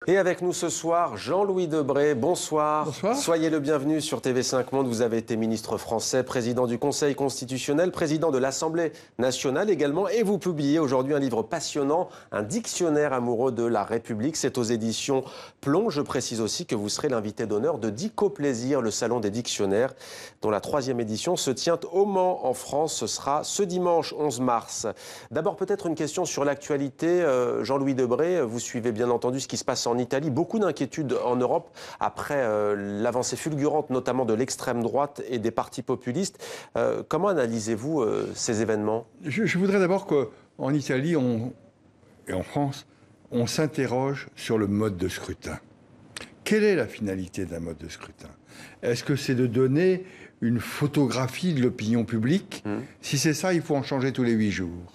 Et avec nous ce soir, Jean-Louis Debré, bonsoir. Bonsoir. Soyez le bienvenu sur TV5 Monde. Vous avez été ministre français, président du Conseil constitutionnel, président de l'Assemblée nationale également. Et vous publiez aujourd'hui un livre passionnant, un dictionnaire amoureux de la République. C'est aux éditions Plomb. Je précise aussi que vous serez l'invité d'honneur de Dico-Plaisir, le salon des dictionnaires, dont la 3e édition se tient au Mans en France. Ce sera ce dimanche 11 mars. D'abord peut-être une question sur l'actualité. Jean-Louis Debré, vous suivez bien entendu ce qui se passe en Italie. Beaucoup d'inquiétudes en Europe après l'avancée fulgurante notamment de l'extrême droite et des partis populistes. Comment analysez-vous ces événements ? Je voudrais d'abord qu'en Italie et en France, on s'interroge sur le mode de scrutin. Quelle est la finalité d'un mode de scrutin ? Est-ce que c'est de donner une photographie de l'opinion publique ? Si c'est ça, il faut en changer tous les 8 jours.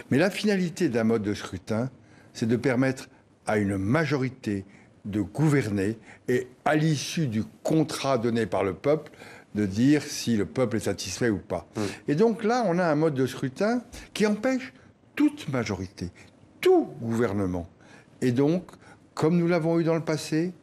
Mais la finalité d'un mode de scrutin, c'est de permettre à une majorité de gouverner et à l'issue du contrat donné par le peuple, de dire si le peuple est satisfait ou pas. Et donc là, on a un mode de scrutin qui empêche toute majorité, tout gouvernement. Et donc, comme nous l'avons eu dans le passé...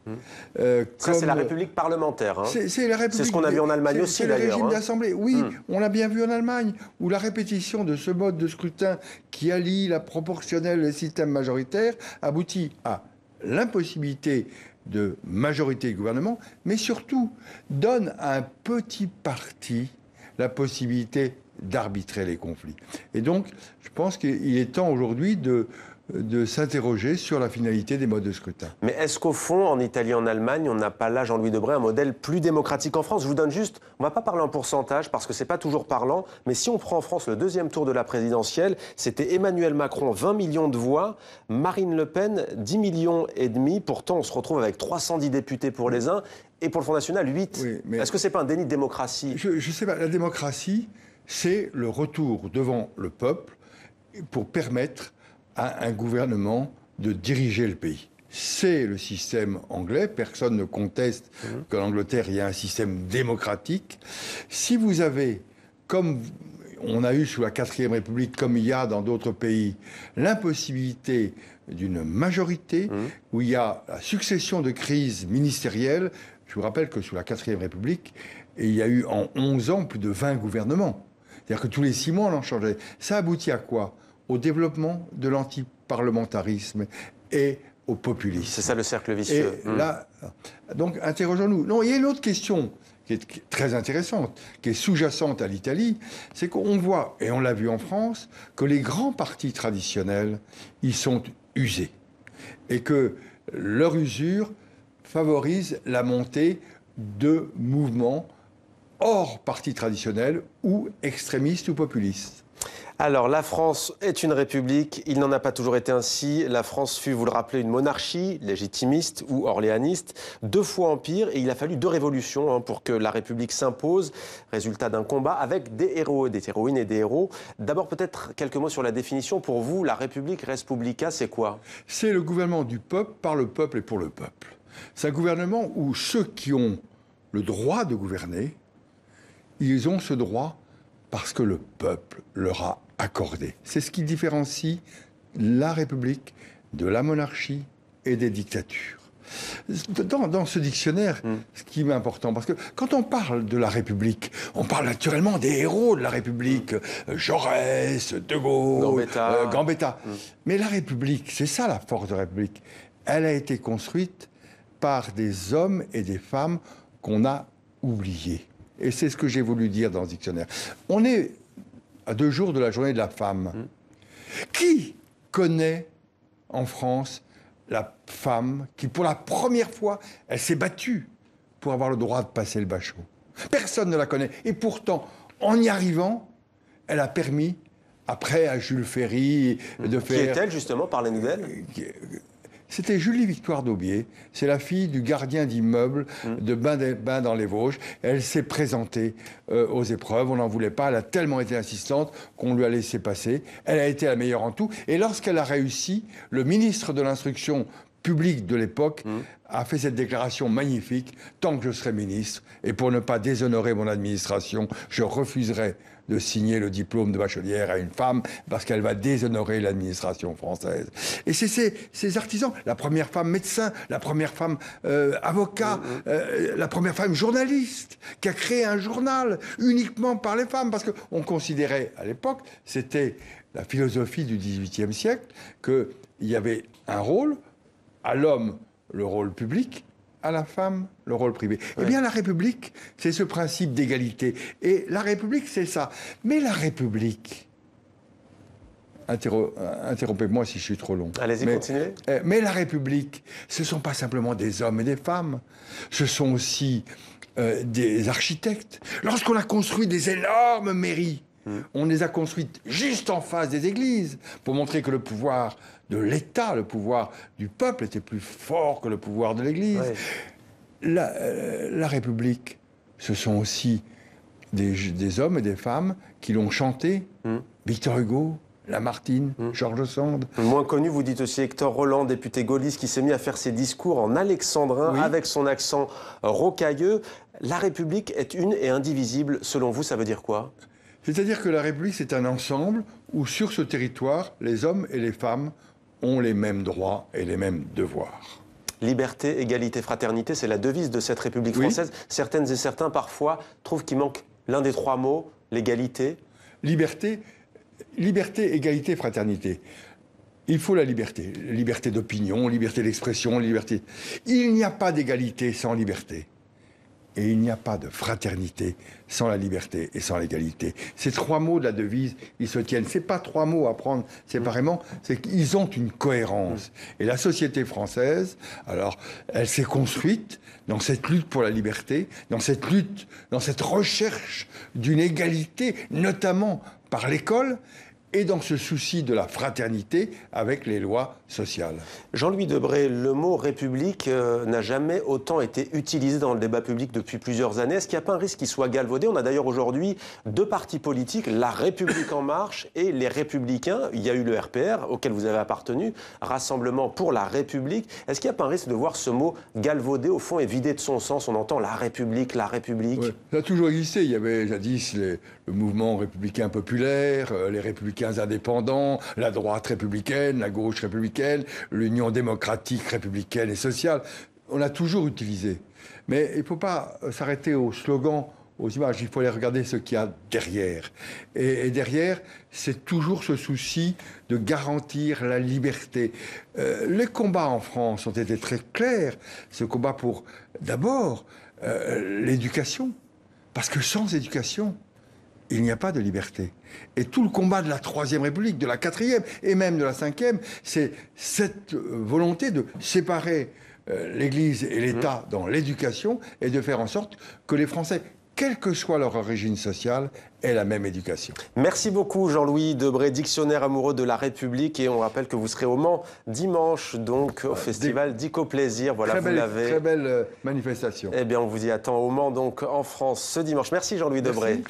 Ça, c'est la République parlementaire. Hein. C'est la République. C'est ce qu'on a vu en Allemagne aussi, d'ailleurs. C'est le régime hein. d'assemblée. Oui, on l'a bien vu en Allemagne, où la répétition de ce mode de scrutin qui allie la proportionnelle et le système majoritaire aboutit à l'impossibilité de majorité du gouvernement, mais surtout donne à un petit parti la possibilité d'arbitrer les conflits. Et donc, je pense qu'il est temps aujourd'hui de s'interroger sur la finalité des modes de scrutin. Mais est-ce qu'au fond, en Italie, en Allemagne, on n'a pas là, Jean-Louis Debré, un modèle plus démocratique en France ? Je vous donne juste, on ne va pas parler en pourcentage parce que ce n'est pas toujours parlant, mais si on prend en France le 2e tour de la présidentielle, c'était Emmanuel Macron, 20 millions de voix, Marine Le Pen, 10 millions et demi. Pourtant, on se retrouve avec 310 députés pour les uns et pour le Front National, 8. Oui, est-ce que ce n'est pas un déni de démocratie ? Je ne sais pas, la démocratie, c'est le retour devant le peuple pour permettre à un gouvernement de diriger le pays. C'est le système anglais. Personne ne conteste qu'en Angleterre, il y a un système démocratique. Si vous avez, comme on a eu sous la 4e République, comme il y a dans d'autres pays, l'impossibilité d'une majorité, où il y a la succession de crises ministérielles, je vous rappelle que sous la 4e République, il y a eu en 11 ans plus de 20 gouvernements. C'est-à-dire que tous les 6 mois, on en changeait. Ça aboutit à quoi ? Au développement de l'antiparlementarisme et au populisme. C'est ça le cercle vicieux. Et là, donc interrogeons-nous. Non, il y a une autre question qui est très intéressante, qui est sous-jacente à l'Italie, c'est qu'on voit, et on l'a vu en France, que les grands partis traditionnels, ils sont usés. Et que leur usure favorise la montée de mouvements hors partis traditionnels ou extrémistes ou populistes. Alors, la France est une république, il n'en a pas toujours été ainsi. La France fut, vous le rappelez, une monarchie légitimiste ou orléaniste, 2 fois empire, et il a fallu 2 révolutions pour que la République s'impose, résultat d'un combat avec des héros, des héroïnes et des héros. D'abord, peut-être quelques mots sur la définition. Pour vous, la République res publica, c'est quoi ? C'est le gouvernement du peuple, par le peuple et pour le peuple. C'est un gouvernement où ceux qui ont le droit de gouverner, ils ont ce droit parce que le peuple leur a accordé. C'est ce qui différencie la République de la monarchie et des dictatures. Dans ce dictionnaire, ce qui est important, parce que quand on parle de la République, on parle naturellement des héros de la République, Jaurès, De Gaulle, Gambetta. Mais la République, c'est ça la force de la République. Elle a été construite par des hommes et des femmes qu'on a oubliés. Et c'est ce que j'ai voulu dire dans ce dictionnaire. On est à 2 jours de la journée de la femme. Qui connaît en France la femme qui, pour la première fois, elle s'est battue pour avoir le droit de passer le bachot? Personne ne la connaît. Et pourtant, en y arrivant, elle a permis, après à Jules Ferry, de faire... Qui est-elle, justement, parlez-nous d'elle? C'était Julie Victoire d'Aubier. C'est la fille du gardien d'immeuble de Bain dans les Vosges. Elle s'est présentée aux épreuves. On n'en voulait pas. Elle a tellement été insistante qu'on lui a laissé passer. Elle a été la meilleure en tout. Et lorsqu'elle a réussi, le ministre de l'Instruction public de l'époque a fait cette déclaration magnifique: tant que je serai ministre, et pour ne pas déshonorer mon administration, je refuserai de signer le diplôme de bachelière à une femme parce qu'elle va déshonorer l'administration française. Et c'est ces artisans, la première femme médecin, la première femme avocat, la première femme journaliste, qui a créé un journal uniquement par les femmes, parce qu'on considérait à l'époque, c'était la philosophie du XVIIIe siècle, qu'il y avait un rôle, à l'homme le rôle public, à la femme le rôle privé. Eh bien, la République, c'est ce principe d'égalité. Et la République, c'est ça. Mais la République... Interrompez-moi si je suis trop long. Allez-y, continuez. Mais la République, ce ne sont pas simplement des hommes et des femmes. Ce sont aussi des architectes. Lorsqu'on a construit des énormes mairies, on les a construites juste en face des églises pour montrer que le pouvoir de l'État, le pouvoir du peuple était plus fort que le pouvoir de l'Église. La République, ce sont aussi des hommes et des femmes qui l'ont chanté. Victor Hugo, Lamartine, George Sand. Moins connu, vous dites aussi Hector Roland, député gaulliste, qui s'est mis à faire ses discours en alexandrin avec son accent rocailleux. La République est une et indivisible. Selon vous, ça veut dire quoi? C'est-à-dire que la République, c'est un ensemble où, sur ce territoire, les hommes et les femmes ont les mêmes droits et les mêmes devoirs. Liberté, égalité, fraternité, c'est la devise de cette République française. Certaines et certains, parfois, trouvent qu'il manque l'un des trois mots, l'égalité. Liberté, égalité, fraternité. Il faut la liberté. Liberté d'opinion, liberté d'expression, liberté... Il n'y a pas d'égalité sans liberté. Et il n'y a pas de fraternité sans la liberté et sans l'égalité. Ces trois mots de la devise, ils se tiennent. Ce n'est pas trois mots à prendre séparément, c'est qu'ils ont une cohérence. Et la société française, alors, elle s'est construite dans cette lutte pour la liberté, dans cette lutte, dans cette recherche d'une égalité, notamment par l'école, et dans ce souci de la fraternité avec les lois sociales. Jean-Louis Debré, le mot République n'a jamais autant été utilisé dans le débat public depuis plusieurs années. Est-ce qu'il n'y a pas un risque qu'il soit galvaudé? On a d'ailleurs aujourd'hui deux partis politiques, La République En Marche et les Républicains. Il y a eu le RPR, auquel vous avez appartenu, Rassemblement pour la République. Est-ce qu'il n'y a pas un risque de voir ce mot galvaudé au fond et vidé de son sens? On entend la République, la République. Ouais, ça a toujours existé. Il y avait jadis le mouvement républicain populaire, les républicains indépendants, la droite républicaine, la gauche républicaine, l'union démocratique républicaine et sociale. On a toujours utilisé. Mais il ne faut pas s'arrêter aux slogans, aux images. Il faut aller regarder ce qu'il y a derrière. Et derrière, c'est toujours ce souci de garantir la liberté. Les combats en France ont été très clairs. Ce combat pour, d'abord, l'éducation. Parce que sans éducation, il n'y a pas de liberté. Et tout le combat de la Troisième République, de la Quatrième et même de la Cinquième, c'est cette volonté de séparer l'Église et l'État dans l'éducation et de faire en sorte que les Français, quelle que soit leur origine sociale, aient la même éducation. Merci beaucoup Jean-Louis Debré, dictionnaire amoureux de la République. Et on rappelle que vous serez au Mans dimanche, donc au festival d'Ico-Plaisir. Voilà, vous l'avez. Très belle manifestation. Eh bien, on vous y attend au Mans, donc en France, ce dimanche. Merci Jean-Louis Debré.